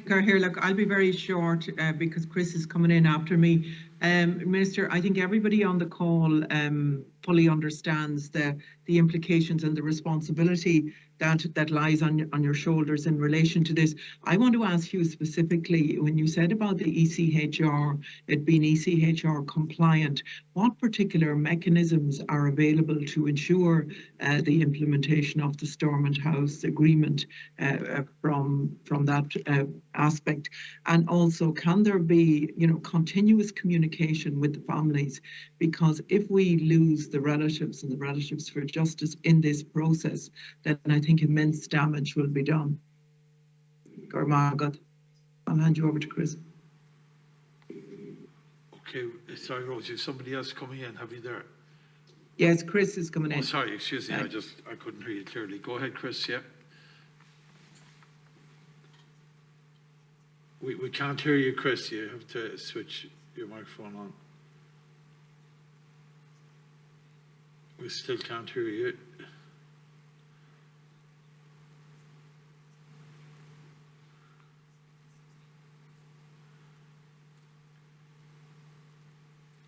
Speaker here. Look, I'll be very short because Chris is coming in after me. Minister, I think everybody on the call fully understands the implications and the responsibility that lies on your shoulders in relation to this. I want to ask you specifically, when you said about the ECHR, it being ECHR compliant, what particular mechanisms are available to ensure the implementation of the Stormont House agreement from that aspect? And also, can there be, continuous communication with the families? Because if we lose the relatives and the relatives for justice in this process, then I think immense damage will be done. Gormagat. I'll hand you over to Chris. Okay, sorry, Rose, is somebody else coming in? Have you there? Yes, Chris is coming in. Oh, sorry, excuse me, I couldn't hear you clearly. Go ahead, Chris, yeah. We can't hear you, Chris. You have to switch your microphone on. We still can't hear you.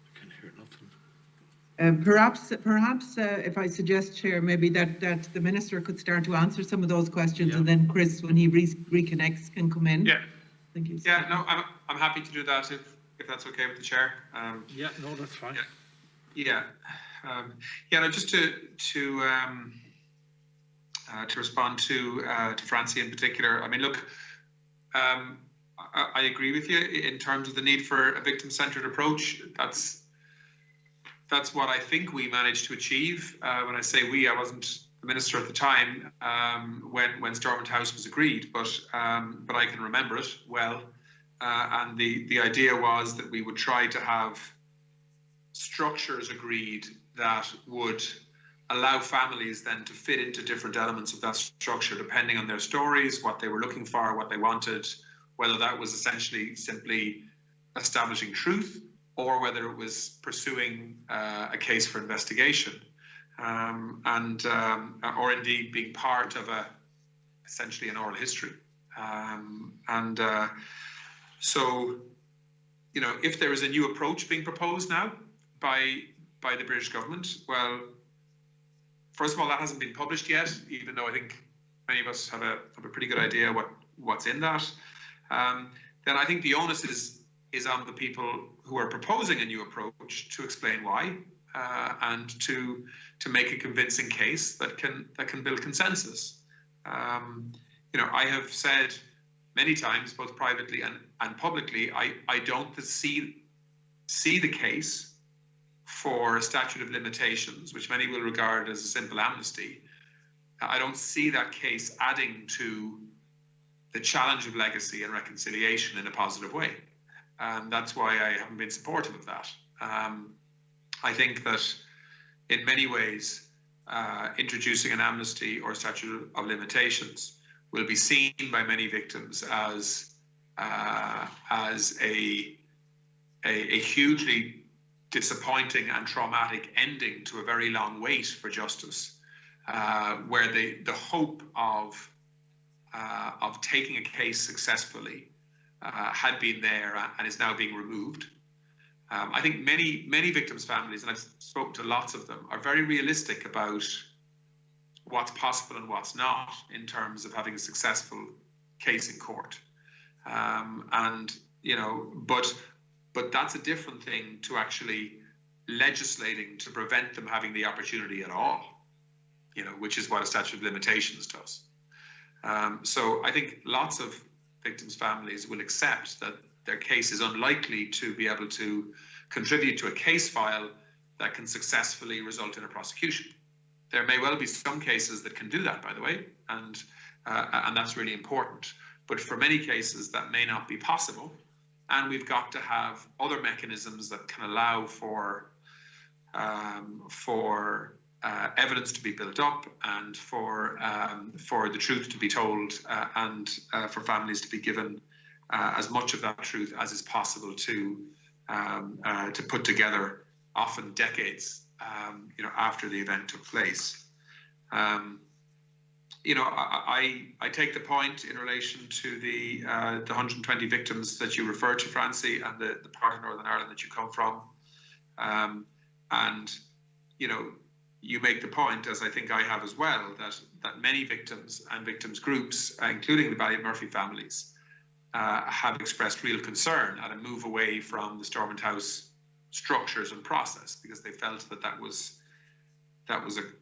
I can hear nothing. Perhaps, if I suggest, Chair, maybe that the Minister could start to answer some of those questions, and then Chris, when he reconnects, can come in. Yeah. Thank you. Yeah, no, I'm happy to do that if that's okay with the Chair. Yeah, no, that's fine. Yeah. No, just to respond to Francie in particular. I mean, look, I agree with you in terms of the need for a victim-centred approach. That's what I think we managed to achieve. When I say we, I wasn't the minister at the time when Stormont House was agreed, but I can remember it well. And the idea was that we would try to have structures agreed that would allow families then to fit into different elements of that structure depending on their stories, what they were looking for, what they wanted, whether that was essentially simply establishing truth or whether it was pursuing a case for investigation, or indeed being part of essentially an oral history. So, if there is a new approach being proposed now by the British government, well, first of all, that hasn't been published yet, even though I think many of us have a pretty good idea what's in that. Then I think the onus is on the people who are proposing a new approach to explain why, and to make a convincing case that can build consensus. I have said many times, both privately and publicly, I don't see the case for a statute of limitations, which many will regard as a simple amnesty. I don't see that case adding to the challenge of legacy and reconciliation in a positive way. That's why I haven't been supportive of that. I think that in many ways, introducing an amnesty or statute of limitations will be seen by many victims as a hugely disappointing and traumatic ending to a very long wait for justice, where the hope of taking a case successfully had been there and is now being removed. I think many victims' families, and I've spoken to lots of them, are very realistic about what's possible and what's not in terms of having a successful case in court. But that's a different thing to actually legislating to prevent them having the opportunity at all, which is what a statute of limitations does. So I think lots of victims' families will accept that their case is unlikely to be able to contribute to a case file that can successfully result in a prosecution. There may well be some cases that can do that, by the way, and that's really important. But for many cases, that may not be possible. And we've got to have other mechanisms that can allow for evidence to be built up and for the truth to be told, and for families to be given as much of that truth as is possible to put together, often decades after the event took place. you know, I take the point in relation to the 120 victims that you referred to, Francie, and the part of Northern Ireland that you come from. And, you know, you make the point, as I think I have as well, that many victims and victims groups, including the Ballymurphy families, have expressed real concern at a move away from the Stormont House structures and process, because they felt that was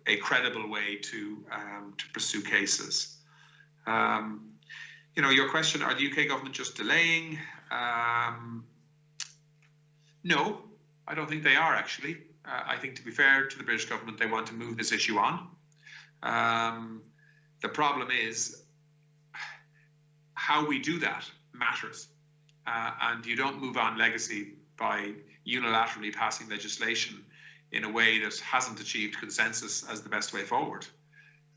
a credible way to pursue cases. You know, your question, are the UK government just delaying? No, I don't think they are, actually. I think, to be fair to the British government, they want to move this issue on. The problem is how we do that matters. And you don't move on legacy by unilaterally passing legislation in a way that hasn't achieved consensus as the best way forward.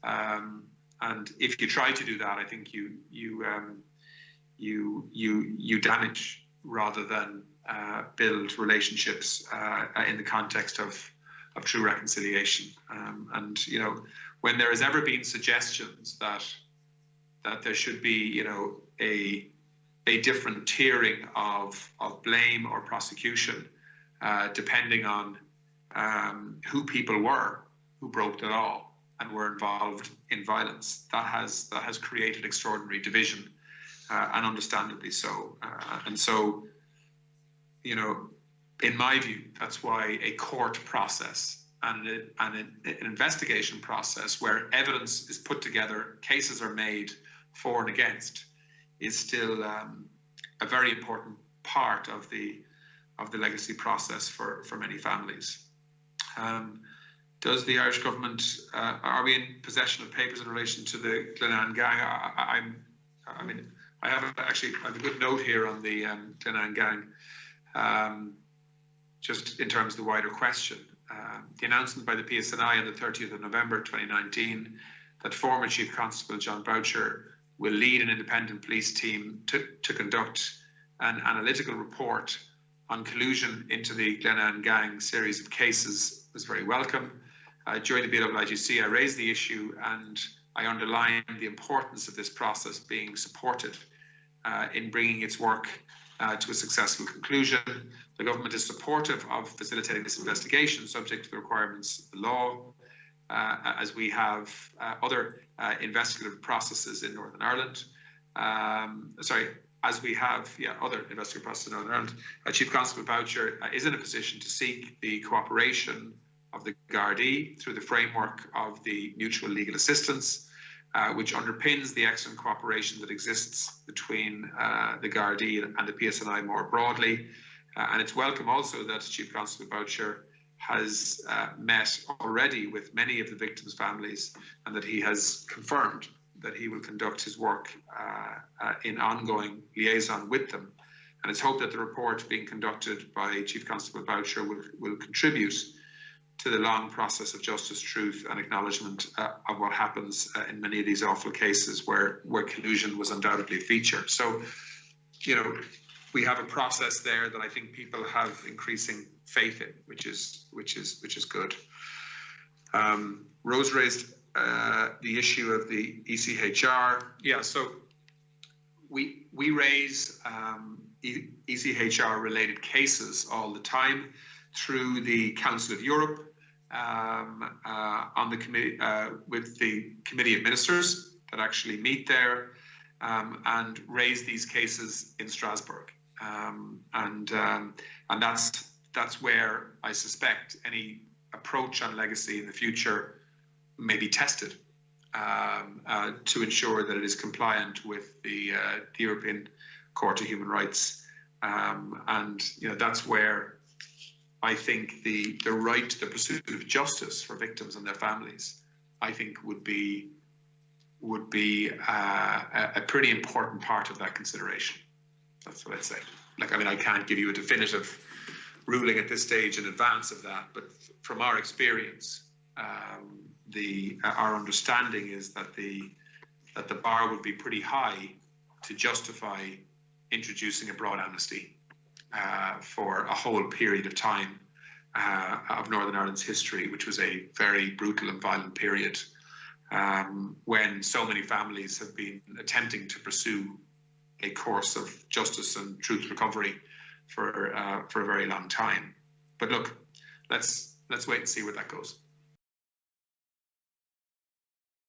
And if you try to do that, I think you damage rather than build relationships in the context of true reconciliation. And you know, when there has ever been suggestions that there should be, you know, a different tiering of blame or prosecution depending on who people were who broke the law and were involved in violence, that has created extraordinary division, and understandably so. And so, you know, in my view, that's why a court process and an investigation process where evidence is put together, cases are made for and against, is still a very important part of the legacy process for many families. Does the Irish government, are we in possession of papers in relation to the Glenanne gang? I have a good note here on the Glenanne gang, just in terms of the wider question. The announcement by the PSNI on the 30th of November 2019 that former Chief Constable John Boucher will lead an independent police team to conduct an analytical report on collusion into the Glenanne gang series of cases was very welcome. During the BWIGC, I raised the issue and I underlined the importance of this process being supported in bringing its work to a successful conclusion. The government is supportive of facilitating this investigation, subject to the requirements of the law, as we have other investigative processes in Northern Ireland. As we have other investigative processes in Northern Ireland. Chief Constable Boucher is in a position to seek the cooperation of the Gardaí through the framework of the mutual legal assistance, which underpins the excellent cooperation that exists between the Gardaí and the PSNI more broadly. And it's welcome also that Chief Constable Boucher has met already with many of the victims' families, and that he has confirmed that he will conduct his work in ongoing liaison with them. And it's hoped that the report being conducted by Chief Constable Boucher will contribute to the long process of justice, truth and acknowledgement of what happens in many of these awful cases where collusion was undoubtedly a feature. So, you know, we have a process there that I think people have increasing faith in, which is good. Rose raised the issue of the ECHR. Yeah, so we raise ECHR related cases all the time through the Council of Europe, on the committee with the Committee of Ministers that actually meet there and raise these cases in Strasbourg, and that's where I suspect any approach on legacy in the future may be tested to ensure that it is compliant with the European Court of Human Rights, and you know, that's where I think the right to the pursuit of justice for victims and their families, I think would be a pretty important part of that consideration. That's what I'd say. Like, I mean, I can't give you a definitive ruling at this stage in advance of that, but from our experience, our understanding is that the bar would be pretty high to justify introducing a broad amnesty for a whole period of time of Northern Ireland's history, which was a very brutal and violent period. when so many families have been attempting to pursue a course of justice and truth recovery for a very long time. But look, let's wait and see where that goes.